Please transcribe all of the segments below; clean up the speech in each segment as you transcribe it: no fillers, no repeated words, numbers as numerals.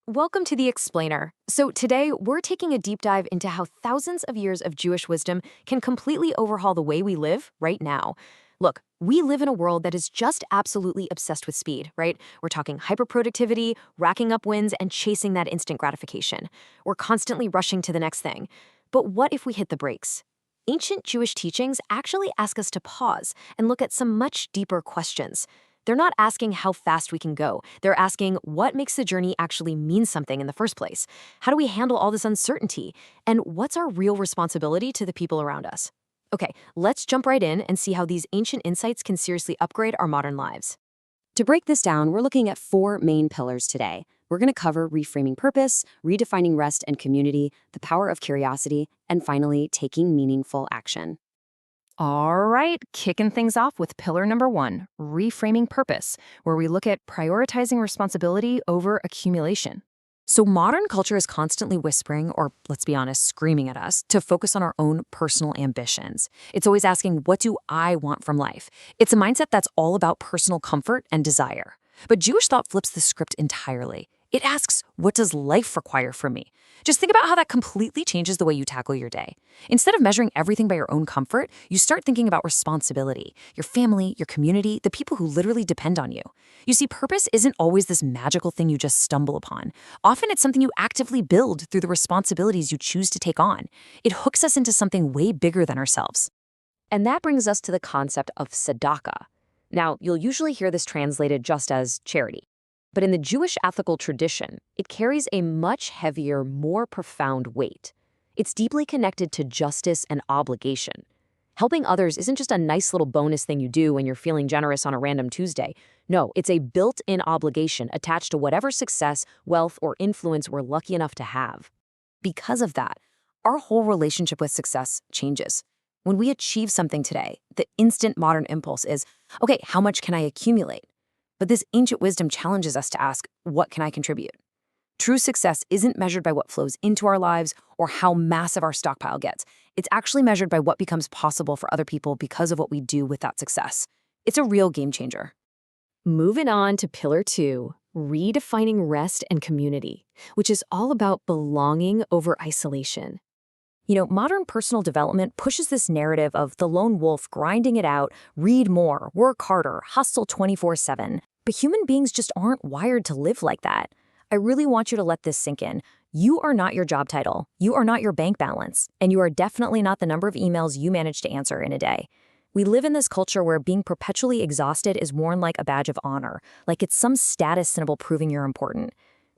Welcome to The Explainer. So, today we're taking a deep dive into how thousands of years of Jewish wisdom can completely overhaul the way we live right now. Look, we live in a world that is just absolutely obsessed with speed, right? We're talking hyperproductivity, racking up wins, and chasing that instant gratification. We're constantly rushing to the next thing. But what if we hit the brakes? Ancient Jewish teachings actually ask us to pause and look at some much deeper questions. They're not asking how fast we can go. They're asking what makes the journey actually mean something in the first place. How do we handle all this uncertainty? And what's our real responsibility to the people around us? Okay, let's jump right in and see how these ancient insights can seriously upgrade our modern lives. To break this down, we're looking at four main pillars today. We're going to cover reframing purpose, redefining rest and community, the power of curiosity, and finally, taking meaningful action. All right, kicking things off with pillar number one, reframing purpose, where we look at prioritizing responsibility over accumulation. So modern culture is constantly whispering, or let's be honest, screaming at us to focus on our own personal ambitions. It's always asking, what do I want from life? It's a mindset that's all about personal comfort and desire. But Jewish thought flips the script entirely. It asks, what does life require from me? Just think about how that completely changes the way you tackle your day. Instead of measuring everything by your own comfort, you start thinking about responsibility, your family, your community, the people who literally depend on you. You see, purpose isn't always this magical thing you just stumble upon. Often it's something you actively build through the responsibilities you choose to take on. It hooks us into something way bigger than ourselves. And that brings us to the concept of tzedakah. Now, you'll usually hear this translated just as charity. But in the Jewish ethical tradition, it carries a much heavier, more profound weight. It's deeply connected to justice and obligation. Helping others isn't just a nice little bonus thing you do when you're feeling generous on a random Tuesday. No, it's a built-in obligation attached to whatever success, wealth, or influence we're lucky enough to have. Because of that, our whole relationship with success changes. When we achieve something today, the instant modern impulse is, okay, how much can I accumulate? But this ancient wisdom challenges us to ask, what can I contribute? True success isn't measured by what flows into our lives or how massive our stockpile gets. It's actually measured by what becomes possible for other people because of what we do with that success. It's a real game changer. Moving on to pillar two, redefining rest and community, which is all about belonging over isolation. You know, modern personal development pushes this narrative of the lone wolf grinding it out, read more, work harder, hustle 24/7. But human beings just aren't wired to live like that. I really want you to let this sink in. You are not your job title, you are not your bank balance, and you are definitely not the number of emails you manage to answer in a day. We live in this culture where being perpetually exhausted is worn like a badge of honor, like it's some status symbol proving you're important.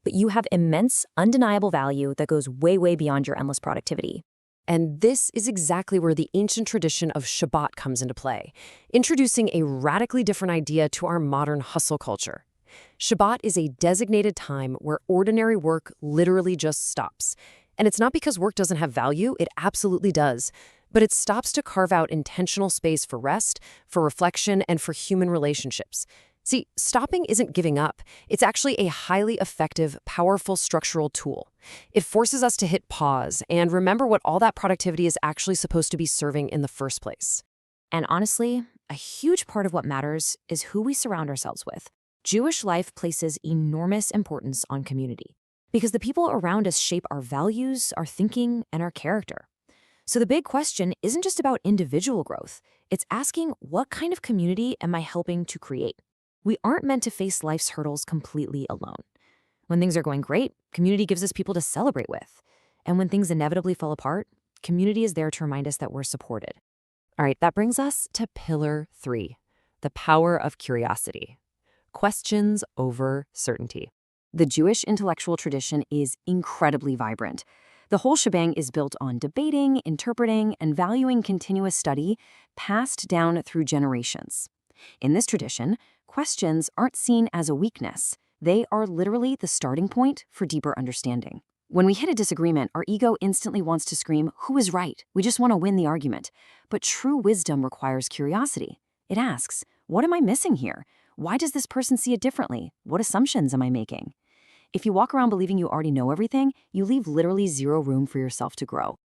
But you have immense, undeniable value that goes way, way beyond your endless productivity. And this is exactly where the ancient tradition of Shabbat comes into play, introducing a radically different idea to our modern hustle culture. Shabbat is a designated time where ordinary work literally just stops. And it's not because work doesn't have value, it absolutely does. But it stops to carve out intentional space for rest, for reflection, and for human relationships. See, stopping isn't giving up. It's actually a highly effective, powerful structural tool. It forces us to hit pause and remember what all that productivity is actually supposed to be serving in the first place. And honestly, a huge part of what matters is who we surround ourselves with. Jewish life places enormous importance on community because the people around us shape our values, our thinking, and our character. So the big question isn't just about individual growth. It's asking, what kind of community am I helping to create? We aren't meant to face life's hurdles completely alone. When things are going great, community gives us people to celebrate with. And when things inevitably fall apart, community is there to remind us that we're supported. All right, that brings us to pillar 3, the power of curiosity. Questions over certainty. The Jewish intellectual tradition is incredibly vibrant. The whole shebang is built on debating, interpreting, and valuing continuous study passed down through generations. In this tradition, questions aren't seen as a weakness. They are literally the starting point for deeper understanding. When we hit a disagreement, our ego instantly wants to scream, "Who is right?" We just want to win the argument. But true wisdom requires curiosity. It asks, what am I missing here? Why does this person see it differently? What assumptions am I making? If you walk around believing you already know everything, you leave literally zero room for yourself to grow.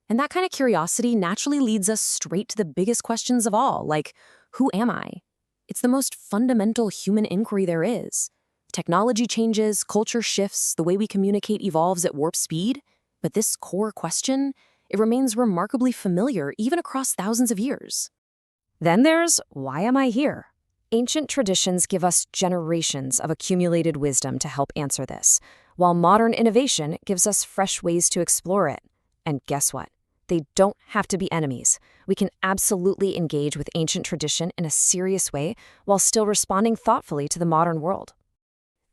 And that kind of curiosity naturally leads us straight to the biggest questions of all, like, who am I? It's the most fundamental human inquiry there is. Technology changes, culture shifts, the way we communicate evolves at warp speed. But this core question, it remains remarkably familiar even across thousands of years. Then there's, why am I here? Ancient traditions give us generations of accumulated wisdom to help answer this, while modern innovation gives us fresh ways to explore it. And guess what? They don't have to be enemies. We can absolutely engage with ancient tradition in a serious way while still responding thoughtfully to the modern world.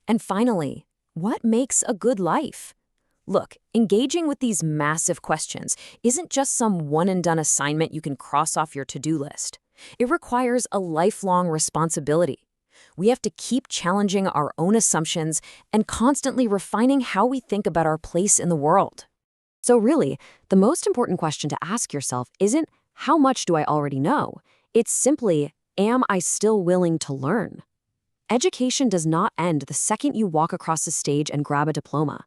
And finally, what makes a good life? Look, engaging with these massive questions isn't just some one-and-done assignment you can cross off your to-do list. It requires a lifelong responsibility. We have to keep challenging our own assumptions and constantly refining how we think about our place in the world. So really, the most important question to ask yourself isn't, how much do I already know? It's simply, am I still willing to learn? Education does not end the second you walk across the stage and grab a diploma.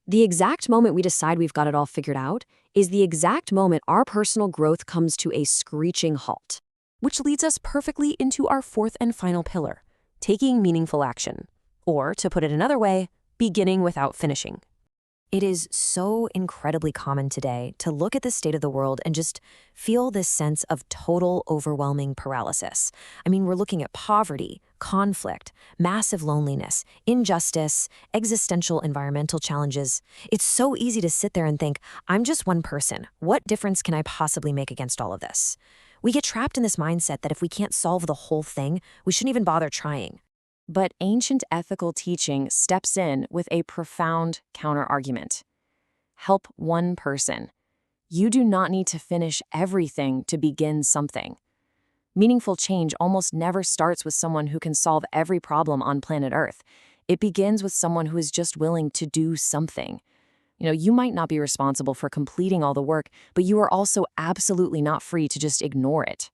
The exact moment we decide we've got it all figured out is the exact moment our personal growth comes to a screeching halt. Which leads us perfectly into our fourth and final pillar, taking meaningful action. Or, to put it another way, beginning without finishing. It is so incredibly common today to look at the state of the world and just feel this sense of total overwhelming paralysis. I mean, we're looking at poverty, conflict, massive loneliness, injustice, existential environmental challenges. It's so easy to sit there and think, I'm just one person. What difference can I possibly make against all of this? We get trapped in this mindset that if we can't solve the whole thing, we shouldn't even bother trying. But ancient ethical teaching steps in with a profound counterargument. Help one person. You do not need to finish everything to begin something. Meaningful change almost never starts with someone who can solve every problem on planet Earth. It begins with someone who is just willing to do something. You might not be responsible for completing all the work, but you are also absolutely not free to just ignore it.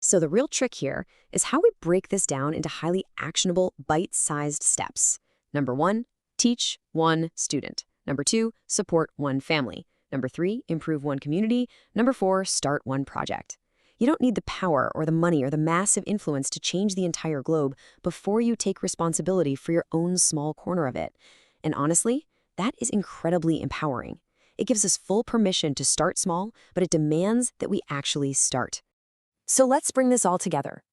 So the real trick here is how we break this down into highly actionable, bite-sized steps. Number 1, teach one student. Number 2, support one family. Number 3, improve one community. Number 4, start one project. You don't need the power or the money or the massive influence to change the entire globe before you take responsibility for your own small corner of it. And honestly, that is incredibly empowering. It gives us full permission to start small, but it demands that we actually start. So let's bring this all together.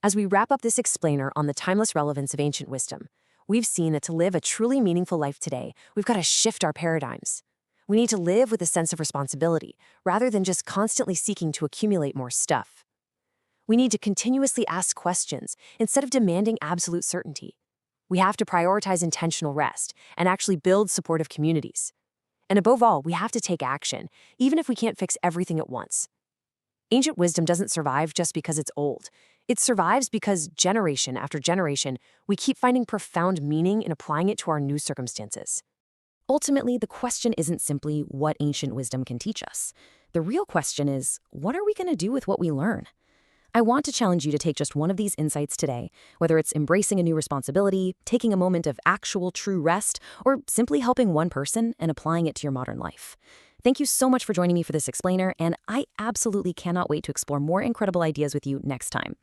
As we wrap up this explainer on the timeless relevance of ancient wisdom, we've seen that to live a truly meaningful life today, we've got to shift our paradigms. We need to live with a sense of responsibility, rather than just constantly seeking to accumulate more stuff. We need to continuously ask questions instead of demanding absolute certainty. We have to prioritize intentional rest and actually build supportive communities. And above all, we have to take action, even if we can't fix everything at once. Ancient wisdom doesn't survive just because it's old. It survives because generation after generation, we keep finding profound meaning in applying it to our new circumstances. Ultimately, the question isn't simply what ancient wisdom can teach us. The real question is, what are we going to do with what we learn? I want to challenge you to take just one of these insights today, whether it's embracing a new responsibility, taking a moment of actual true rest, or simply helping one person and applying it to your modern life. Thank you so much for joining me for this explainer, and I absolutely cannot wait to explore more incredible ideas with you next time.